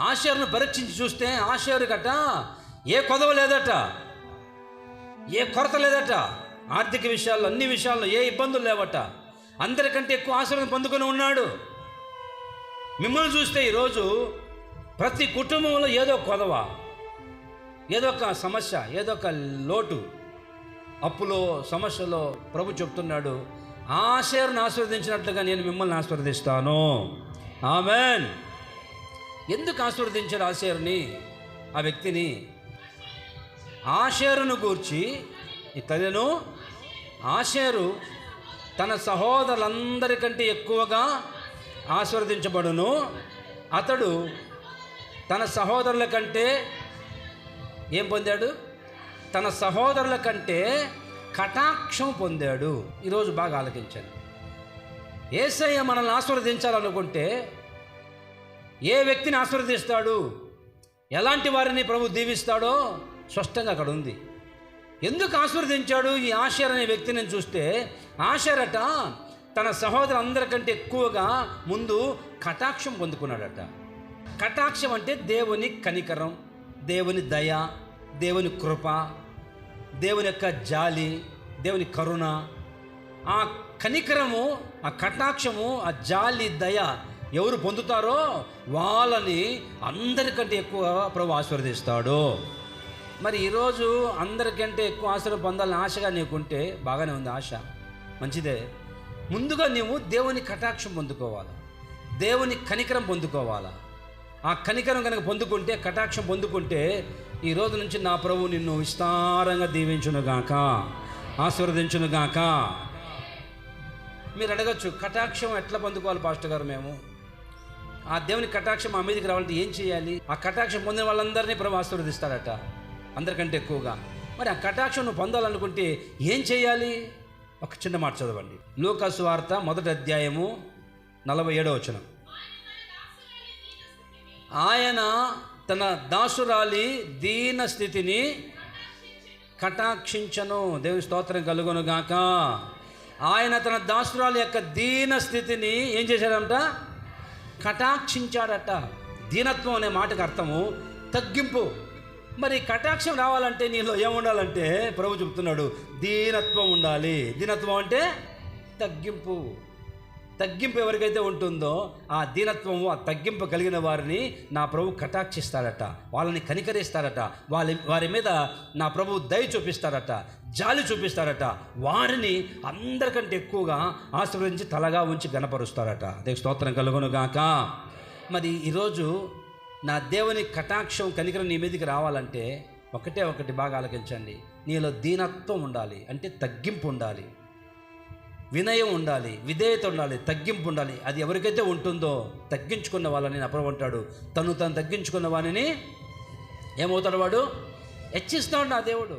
ఆషేరును పరీక్షించి చూస్తే ఆషేరు గట ఏ కొదవ లేదట, ఏ కొరత లేదట, ఆర్థిక విషయాల్లో అన్ని విషయాల్లో ఏ ఇబ్బందులు లేవట, అందరికంటే ఎక్కువ ఆశీర్వాదం పొందుకొని ఉన్నాడు. మిమ్మల్ని చూస్తే ఈరోజు ప్రతి కుటుంబంలో ఏదో కొదవ, ఏదో ఒక సమస్య, ఏదో ఒక లోటు, అప్పులో సమస్యలో ప్రభు చెప్తున్నాడు, ఆషేరును ఆశీర్వదించినట్లుగా నేను మిమ్మల్ని ఆశీర్వదిస్తాను. ఆమేన్. ఎందుకు ఆశీర్వదించాడు ఆషేరుని, ఆ వ్యక్తిని? ఆషేరును గూర్చి ఇతను ఆషేరు తన సహోదరులందరికంటే ఎక్కువగా ఆశీర్వదించబడును. అతడు తన సహోదరుల కంటే ఏం పొందాడు? తన సహోదరుల కంటే కటాక్షం పొందాడు. ఈరోజు బాగా ఆలకించాను. యేసయ్య మనల్ని ఆశీర్వదించాలనుకుంటే ఏ వ్యక్తిని ఆశీర్వదిస్తాడు, ఎలాంటి వారిని ప్రభు దీవిస్తాడో స్పష్టంగా అక్కడ ఉంది. ఎందుకు ఆశీర్వదించాడు ఈ ఆషేర్ అనే వ్యక్తిని చూస్తే, ఆషేరట తన సహోదరులందరికంటే ఎక్కువగా ముందు కటాక్షం పొందుకున్నాడట. కటాక్షం అంటే దేవుని కనికరం, దేవుని దయ, దేవుని కృప, దేవుని యొక్క జాలి, దేవుని కరుణ. ఆ కనికరము, ఆ కటాక్షము, ఆ జాలి, దయ ఎవరు పొందుతారో వాళ్ళని అందరికంటే ఎక్కువ ప్రభు ఆశీర్వదిస్తాడు. మరి ఈరోజు అందరికంటే ఎక్కువ ఆశీర్వాదం పొందాలని ఆశగా నీకుంటే బాగానే ఉంది, ఆశ మంచిదే. ముందుగా నీవు దేవుని కటాక్షం పొందుకోవాలి, దేవుని కనికరం పొందుకోవాలా. ఆ కనికరం కనుక పొందుకుంటే, కటాక్షం పొందుకుంటే, ఈ రోజు నుంచి నా ప్రభు నిన్ను విస్తారంగా దీవించునుగాక, ఆశీర్వదించునుగాక. మీరు అడగచ్చు, కటాక్షం ఎట్లా పొందుకోవాలి పాస్టర్ గారు? మేము ఆ దేవుని కటాక్షం మా మీదకి రావాలంటే ఏం చేయాలి? ఆ కటాక్షం పొందిన వాళ్ళందరినీ ప్రభు ఆశీర్వదిస్తాడట, అందరికంటే ఎక్కువగా. మరి ఆ కటాక్షం నువ్వు పొందాలనుకుంటే ఏం చేయాలి? ఒక చిన్న మాట చదవండి. లూకా సువార్త 1వ అధ్యాయము 47వ వచనం. ఆయన తన దాసురాలి దీన స్థితిని కటాక్షించను. దేవుని స్తోత్రం కలుగునుగాక. ఆయన తన దాసురాలి యొక్క దీన స్థితిని ఏం చేశాడంట? కటాక్షించాడట. దీనత్వం అనే మాటకు అర్థము తగ్గింపు. మరి కటాక్షం రావాలంటే నీలో ఏముండాలంటే ప్రభు చెప్తున్నాడు, దీనత్వం ఉండాలి. దీనత్వం అంటే తగ్గింపు. తగ్గింపు ఎవరికైతే ఉంటుందో ఆ దీనత్వము, ఆ తగ్గింపు కలిగిన వారిని నా ప్రభు కటాక్షిస్తాడట, వాళ్ళని కనికరిస్తాడట, వారి మీద నా ప్రభు దయ చూపిస్తాడట, జాలి చూపిస్తాడట, వారిని అందరికంటే ఎక్కువగా ఆశీర్వదించి తలగా ఉంచి గణపరుస్తాడట. దేవుని స్తోత్రం కలుగునుగాక. మరి ఈరోజు నా దేవుని కటాక్షం, కనికరం నీ మీదకి రావాలంటే ఒకటి బాగా ఆలకించండి. నీలో దీనత్వం ఉండాలి, అంటే తగ్గింపు ఉండాలి, వినయం ఉండాలి, విధేయత ఉండాలి, తగ్గింపు ఉండాలి. అది ఎవరికైతే ఉంటుందో తగ్గించుకున్న వాళ్ళని నా ప్రభు అంటాడు, తను తగ్గించుకున్న వాడిని ఏమవుతాడు? వాడు హెచ్చిస్తాడు నా దేవుడు.